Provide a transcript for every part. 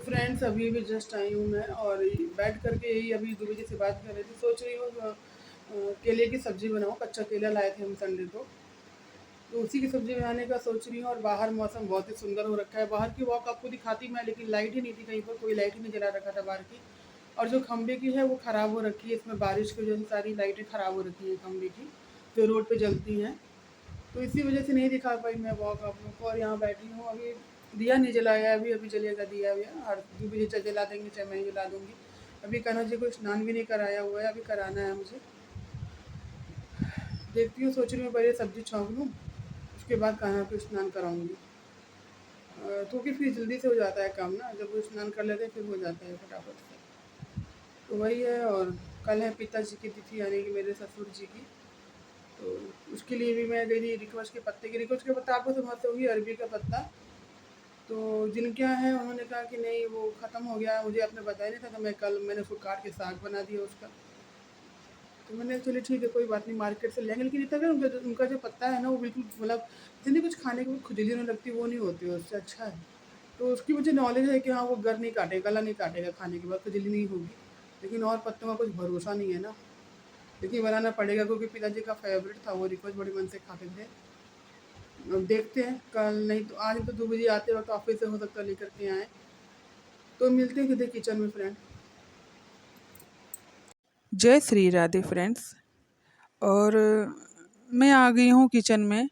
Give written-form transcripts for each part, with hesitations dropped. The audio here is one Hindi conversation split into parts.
फ्रेंड्स, अभी भी जस्ट आई हूँ मैं और बैठ करके यही अभी 2 बजे से बात कर रही थी। सोच रही हूँ केले की सब्ज़ी बनाऊँ। कच्चा केला लाए थे हम संडे को, तो उसी की सब्ज़ी बनाने का सोच रही हूँ। और बाहर मौसम बहुत ही सुंदर हो रखा है। बाहर की वॉक आपको दिखाती मैं, लेकिन लाइट ही नहीं थी, कहीं पर कोई लाइट ही नहीं जला रखा था बाहर की। और जो खंभे की है वो ख़राब हो रखी है। इसमें बारिश की वजह से सारी लाइटें ख़राब हो रखी हैं खंभे की, जो रोड पे जलती हैं। तो इसी वजह से नहीं दिखा पाई मैं वॉक आप लोग को। और यहाँ बैठी हूँ अभी। दिया नहीं जलाया, अभी अभी जलेगा दिया भी। और 2 बजे चाहे जला देंगे चाहे मैं ही जला दूँगी। अभी कान्हा जी को स्नान भी नहीं कराया हुआ है, अभी कराना है मुझे। देखती हूँ, सोच रही हूँ पहले सब्ज़ी छौंक लूँ, उसके बाद कान्हा को स्नान कराऊँगी। क्योंकि फिर जल्दी से हो जाता है काम ना, जब वो स्नान कर लेते हैं फिर हो जाता है फटाफट से। तो वही है। और कल है पिताजी की तिथि, यानी कि मेरे ससुर जी की। तो उसके लिए भी मैं गई थी। रिकोच के पत्ता आपको समझते होंगे, अरबी का पत्ता। तो जिनके यहाँ है उन्होंने कहा कि नहीं वो ख़त्म हो गया है, मुझे आपने बताया नहीं था। तो मैंने उसको काट के साग बना दिया उसका। तो मैंने चलिए ठीक है, कोई बात नहीं, मार्केट से ले आएंगे। लेकिन इतना उनका जो पत्ता है ना, वो बिल्कुल मतलब जितनी कुछ खाने के बाद खुजली नहीं लगती, वो नहीं होती है, उससे अच्छा है। तो उसकी मुझे नॉलेज है कि हाँ वो गला नहीं काटेगा, खाने के बाद खुजली नहीं होगी। लेकिन और पत्तों का कुछ भरोसा नहीं है ना। लेकिन बनाना पड़ेगा, क्योंकि पिताजी का फेवरेट था वो। रिकोच बड़े मन से खाते थे। अब देखते हैं, कल नहीं तो आज तो 2 बजे आते वक्त ऑफिस से हो सकता है लेकर के आएँ। तो मिलते हैं सीधे किचन में फ्रेंड। जय श्री राधे फ्रेंड्स। और मैं आ गई हूँ किचन में।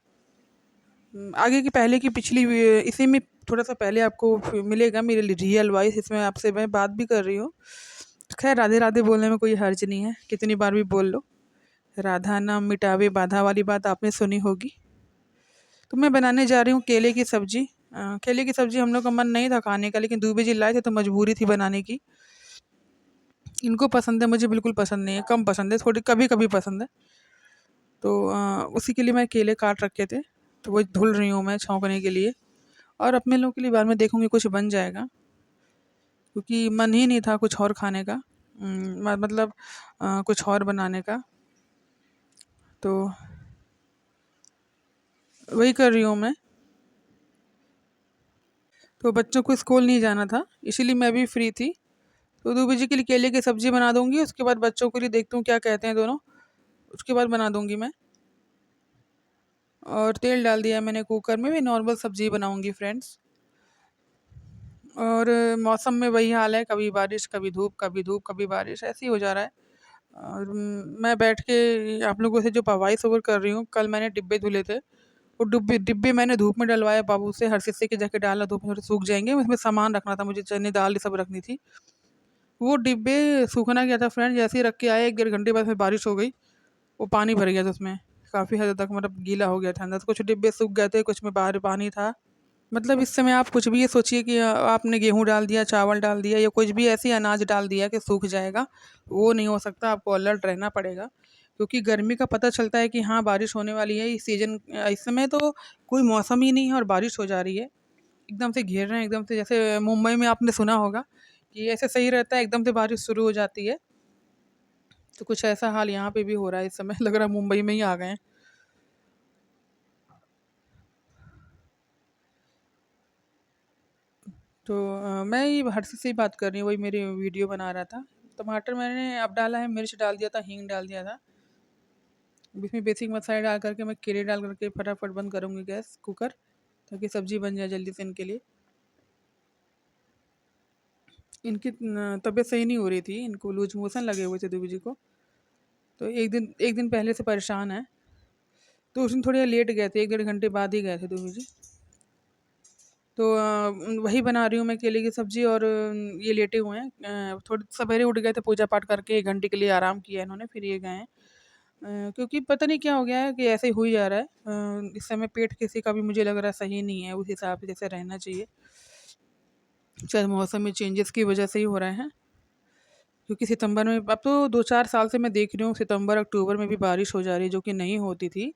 आगे की पहले की पिछली इसी में थोड़ा सा पहले आपको मिलेगा मेरे रियल वॉइस। इसमें आपसे मैं बात भी कर रही हूँ। खैर, राधे राधे बोलने में कोई हर्ज नहीं है, कितनी बार भी बोल लो। राधा नाम मिटावे बाधा वाली बात आपने सुनी होगी। तो मैं बनाने जा रही हूँ केले की सब्जी। केले की सब्जी हम लोग का मन नहीं था खाने का, लेकिन दूबे जी लाए थे तो मजबूरी थी बनाने की। इनको पसंद है, मुझे बिल्कुल पसंद नहीं है, कम पसंद है, थोड़ी कभी कभी पसंद है। तो उसी के लिए मैं केले काट रखे थे, तो वो धुल रही हूँ मैं छौंकने के लिए। और अपने लोग के लिए बाद में देखूँगी कुछ बन जाएगा, क्योंकि मन ही नहीं था कुछ और खाने का। मतलब कुछ और बनाने का। तो वही कर रही हूँ मैं। तो बच्चों को स्कूल नहीं जाना था, इसीलिए मैं भी फ्री थी। तो 2 बजे के लिए केले की सब्ज़ी बना दूँगी, उसके बाद बच्चों के लिए देखती हूँ क्या कहते हैं दोनों, उसके बाद बना दूँगी मैं। और तेल डाल दिया मैंने कुकर में, भी नॉर्मल सब्ज़ी बनाऊँगी फ्रेंड्स। और मौसम में वही हाल है, कभी बारिश कभी धूप, कभी धूप कभी बारिश, ऐसे ही हो जा रहा है। और मैं बैठ के आप लोगों से जो वॉइस ओवर कर रही हूँ, कल मैंने डिब्बे धुले थे। वो डिब्बे डिब्बे मैंने धूप में डलवाया बाबू से, हर शीशे की जगह डाला, धूप में थोड़े सूख जाएँगे। उसमें सामान रखना था मुझे, चने दाल ये सब रखनी थी। वो डिब्बे सूखना गया था फ्रेंड, जैसे ही रख के आए 1 डेढ़ घंटे बाद फिर बारिश हो गई। वो पानी भर गया था उसमें, काफ़ी हद तक मतलब गीला हो गया था अंदर से। कुछ डिब्बे सूख गए थे, कुछ में बाहर पानी था। मतलब इस समय आप कुछ भी ये सोचिए कि आपने गेहूँ डाल दिया, चावल डाल दिया या कुछ भी ऐसी अनाज डाल दिया कि सूख जाएगा, वो नहीं हो सकता। आपको अलर्ट रहना पड़ेगा, क्योंकि गर्मी का पता चलता है कि हाँ बारिश होने वाली है। इस सीज़न इस समय तो कोई मौसम ही नहीं है और बारिश हो जा रही है। एकदम से घेर रहे हैं, एकदम से, जैसे मुंबई में आपने सुना होगा कि ऐसे सही रहता है, एकदम से बारिश शुरू हो जाती है। तो कुछ ऐसा हाल यहाँ पे भी हो रहा है इस समय। लग रहा है मुंबई में ही आ गए हैं। तो मैं ये हर्षित से ही बात कर रही हूँ, वही मेरी वीडियो बना रहा था। टमाटर मैंने अब डाला है, मिर्च डाल दिया था, हींग डाल दिया था। इसमें बेसिक मसाले डाल करके मैं केले डाल करके फटाफट बंद करूँगी गैस कुकर, ताकि सब्ज़ी बन जाए जल्दी से इनके लिए। इनकी तबीयत सही नहीं हो रही थी, इनको लूज मोशन लगे हुए थे दूबी जी को। तो एक दिन पहले से परेशान है। तो उस दिन थोड़ी लेट गए थे, 1 डेढ़ घंटे बाद ही गए थे दूबी जी। तो वही बना रही हूँ मैं केले की सब्ज़ी। और ये लेटे हुए हैं। थोड़े सवेरे उठ गए थे, पूजा पाठ करके 1 घंटे के लिए आराम किया इन्होंने, फिर ये गए हैं। क्योंकि पता नहीं क्या हो गया है कि ऐसे ही हो ही जा रहा है। इस समय पेट किसी का भी मुझे लग रहा है सही नहीं है उस हिसाब से जैसे रहना चाहिए। शायद मौसम में चेंजेस की वजह से ही हो रहे हैं। क्योंकि सितंबर में, अब तो 2-4 साल से मैं देख रही हूँ, सितंबर अक्टूबर में भी बारिश हो जा रही है, जो कि नहीं होती थी।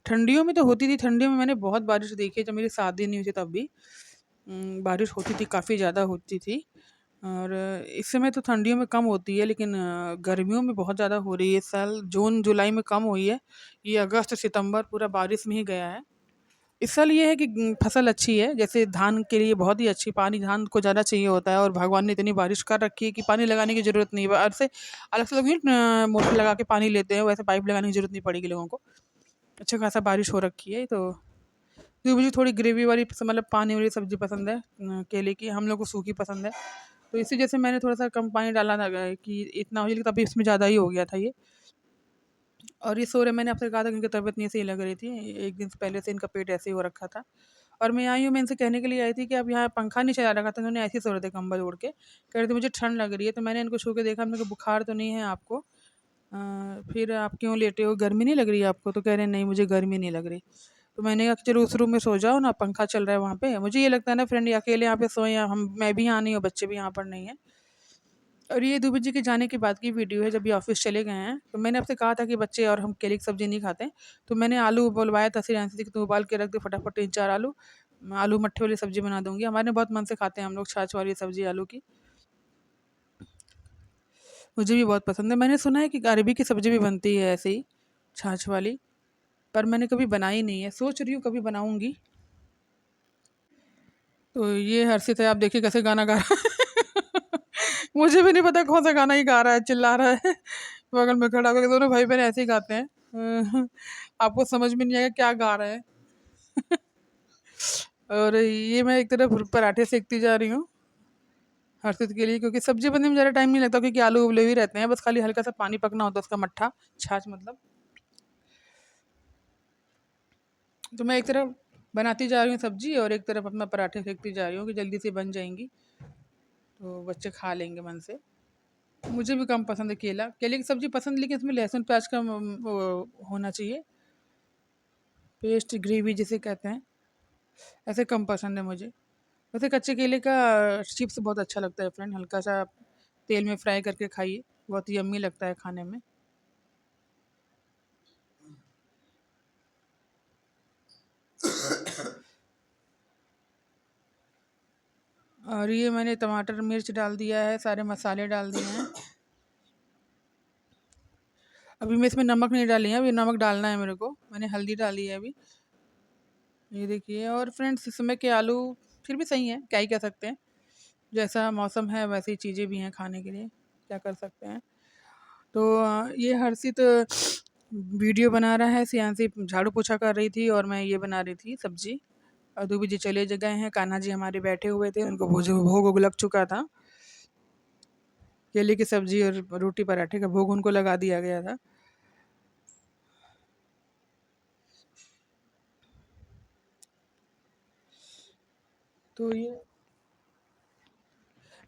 ठंडियों में तो होती थी, ठंडियों में मैंने बहुत बारिश देखी है, जब मेरी शादी नहीं हुई थी तब भी बारिश होती थी, काफ़ी ज़्यादा होती थी। और इस समय तो ठंडियों में कम होती है, लेकिन गर्मियों में बहुत ज़्यादा हो रही है इस साल। जून जुलाई में कम हुई है, ये अगस्त सितंबर पूरा बारिश में ही गया है। इस साल ये है कि फसल अच्छी है, जैसे धान के लिए बहुत ही अच्छी, पानी धान को ज़्यादा चाहिए होता है और भगवान ने इतनी बारिश कर रखी है कि पानी लगाने की ज़रूरत नहीं है। और से अलग से लोग नहीं मोटर लगा के पानी लेते हैं, वैसे पाइप लगाने की ज़रूरत नहीं पड़ेगी लोगों को। अच्छा खासा बारिश हो रखी है, तो मुझे थोड़ी ग्रेवी वाली मतलब पानी वाली सब्ज़ी पसंद है केले की, हम लोग को सूखी पसंद है। तो इसी वजह से मैंने थोड़ा-सा कम पानी डाला था कि इतना हो जाए, लेकिन तभी इसमें ज़्यादा ही हो गया था ये। और ये सो रहे, मैंने आपसे कहा था कि इनकी तबीयत नहीं सही लग रही थी। 1 दिन से पहले से इनका पेट ऐसे ही हो रखा था। और मैं आई हूँ, मैं इनसे कहने के लिए आई थी कि अब यहाँ पंखा नहीं चला रखा था, इन्होंने ऐसे ही सो रहे थे कंबल ओढ़ के। कह रहे थे मुझे ठंड लग रही है, तो मैंने इनको छू के देखा, हमने कहा बुखार तो नहीं है आपको? फिर आप क्यों लेटे हो, गर्मी नहीं लग रही है आपको? तो कह रहे हैं नहीं मुझे गर्मी नहीं लग रही। तो मैंने कहा कि चलो उस रूम में सो जाओ ना, पंखा चल रहा है वहाँ पे। मुझे ये लगता है ना फ्रेंड, ये अकेले यहाँ पे सोएँ या मैं भी यहाँ नहीं हूँ, बच्चे भी यहाँ पर नहीं हैं। और ये दुबे जी के जाने के बाद की वीडियो है, जब ये ऑफिस चले गए हैं। तो मैंने आपसे कहा था कि बच्चे और हम केले की सब्ज़ी नहीं खाते, तो मैंने आलू उबलवाया था श्रेयांशी से कि तुम उबाल के रख दो फटाफट 3-4 आलू, मैं आलू मट्ठे वाली सब्ज़ी बना दूँगी। हमारे बहुत मन से खाते हैं हम लोग छाछ वाली सब्ज़ी आलू की, मुझे भी बहुत पसंद है। मैंने सुना है कि अरबी की सब्ज़ी भी बनती है ऐसे ही, छाछ वाली, पर मैंने कभी बनाई नहीं है, सोच रही हूँ कभी बनाऊँगी। तो ये हर्षित है, आप देखिए कैसे गाना गा रहा है। मुझे भी नहीं पता कौन सा गाना ही गा रहा है, चिल्ला रहा है बगल में खड़ा होकर। दोनों भाई बहन ऐसे ही गाते हैं। आपको समझ में नहीं आएगा क्या गा रहे हैं। और ये मैं एक तरफ पराठे सेकती जा रही हूँ हर्षित के लिए, क्योंकि सब्जी बनने में ज़्यादा टाइम नहीं लगता, क्योंकि आलू उबले हुए रहते हैं, बस खाली हल्का सा पानी पकना होता है उसका, मट्ठा छाछ मतलब। तो मैं एक तरफ बनाती जा रही हूँ सब्जी और एक तरफ अपना पराठे सेकती जा रही हूँ कि जल्दी से बन जाएंगी, तो बच्चे खा लेंगे मन से। मुझे भी कम पसंद है केला, केले की सब्ज़ी पसंद, लेकिन इसमें लहसुन प्याज का वो होना चाहिए, पेस्ट ग्रेवी जिसे कहते हैं, ऐसे कम पसंद है मुझे। वैसे कच्चे केले का चिप्स बहुत अच्छा लगता है फ्रेंड, हल्का सा तेल में फ्राई करके खाइए, बहुत यम्मी लगता है खाने में। और ये मैंने टमाटर मिर्च डाल दिया है, सारे मसाले डाल दिए हैं। अभी मैं इसमें नमक नहीं डाली है, अभी नमक डालना है मेरे को, मैंने हल्दी डाली है अभी, ये देखिए। और फ्रेंड्स इस समय के आलू फिर भी सही है, क्या ही कह सकते हैं, जैसा मौसम है वैसी ही चीज़ें भी हैं खाने के लिए, क्या कर सकते हैं। तो ये हर्षित वीडियो बना रहा है, सियांसी झाड़ू पोछा कर रही थी और मैं ये बना रही थी सब्जी। और दूबी जी चले गए हैं, कान्हा जी हमारे बैठे हुए थे, उनको भोग वोग लग चुका था, केले की सब्जी और रोटी पराठे का भोग उनको लगा दिया गया था। तो ये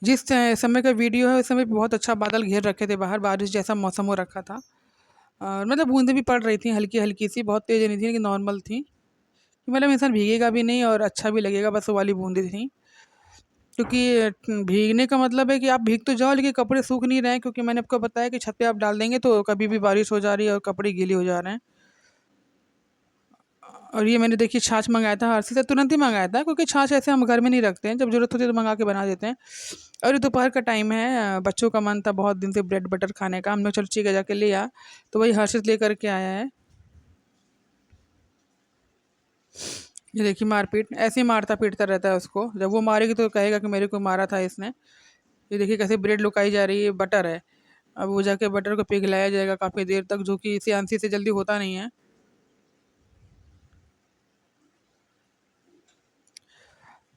जिस समय का वीडियो है, उस समय बहुत अच्छा बादल घेर रखे थे, बाहर बारिश जैसा मौसम हो रखा था, और मतलब बूंदें भी पड़ रही थी हल्की हल्की सी, बहुत तेज़ नहीं थी लेकिन नॉर्मल थी, कि मतलब इंसान भीगेगा भी नहीं और अच्छा भी लगेगा, बस वो वाली बूंदें थी। क्योंकि भीगने का मतलब है कि आप भीग तो जाओ लेकिन कपड़े सूख नहीं रहे हैं, क्योंकि मैंने आपको बताया कि छत पे आप डाल देंगे तो कभी भी बारिश हो जा रही है और कपड़े गीले हो जा रहे हैं। और ये मैंने देखिए छाछ मंगाया था हर्षी से, तुरंत ही मंगाया था, क्योंकि छाछ ऐसे हम घर में नहीं रखते हैं, जब ज़रूरत होती है तो मंगा के बना देते हैं। और ये दोपहर का टाइम है, बच्चों का मन था बहुत दिन से ब्रेड बटर खाने का, हमने चलो ठीक है जाके ले आ, तो वही हर्षित लेकर के आया है। ये देखिए मारपीट, ऐसे ही मारता पीटता रहता है उसको, जब वो मारेगी तो कहेगा कि मेरे को मारा था इसने। ये देखिए कैसे ब्रेड लुकाई जा रही है, बटर है, अब वो जाके बटर को पिघलाया जाएगा काफ़ी देर तक, जो कि सियांसी से जल्दी होता नहीं है।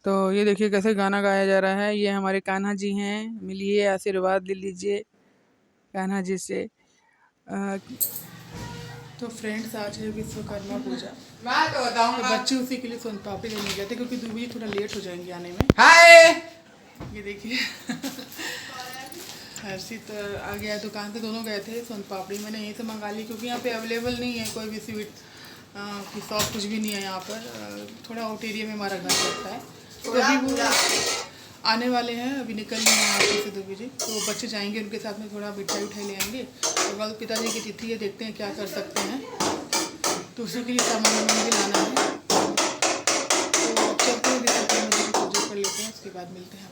तो ये देखिए कैसे गाना गाया जा रहा है, ये हमारे कान्हा जी हैं, मिलिए आशीर्वाद ले लीजिए कान्हा जी से। अ, तो फ्रेंड्स आज है विश्वकर्मा पूजा, मैं तो तो बताऊंगा। बच्चे उसी के लिए सोन पापड़ी लेने गए थे, क्योंकि दूबी थोड़ा लेट हो जाएंगे आने में। हाय ये देखिए हर्षित आ गया दुकान पे, दोनों गए थे, सोन पापड़ी मैंने यहीं से मंगा ली, क्योंकि यहाँ पे अवेलेबल नहीं है कोई भी स्वीट की शॉप, कुछ भी नहीं है यहाँ पर, थोड़ा आउट एरिया में हमारा घर पड़ता है। तो अभी वो आने वाले हैं, अभी निकल रहे हैं यहाँ से दूबी जी, तो बच्चे जाएंगे उनके साथ में, थोड़ा मिठाई उठाई ले आएंगे, और कल पिताजी की तिथि है, देखते हैं क्या कर सकते हैं, तो उसी के लिए सामान वामान भी लाना है। तो चलते हैं, पूजा कर लेते हैं, उसके बाद मिलते हैं।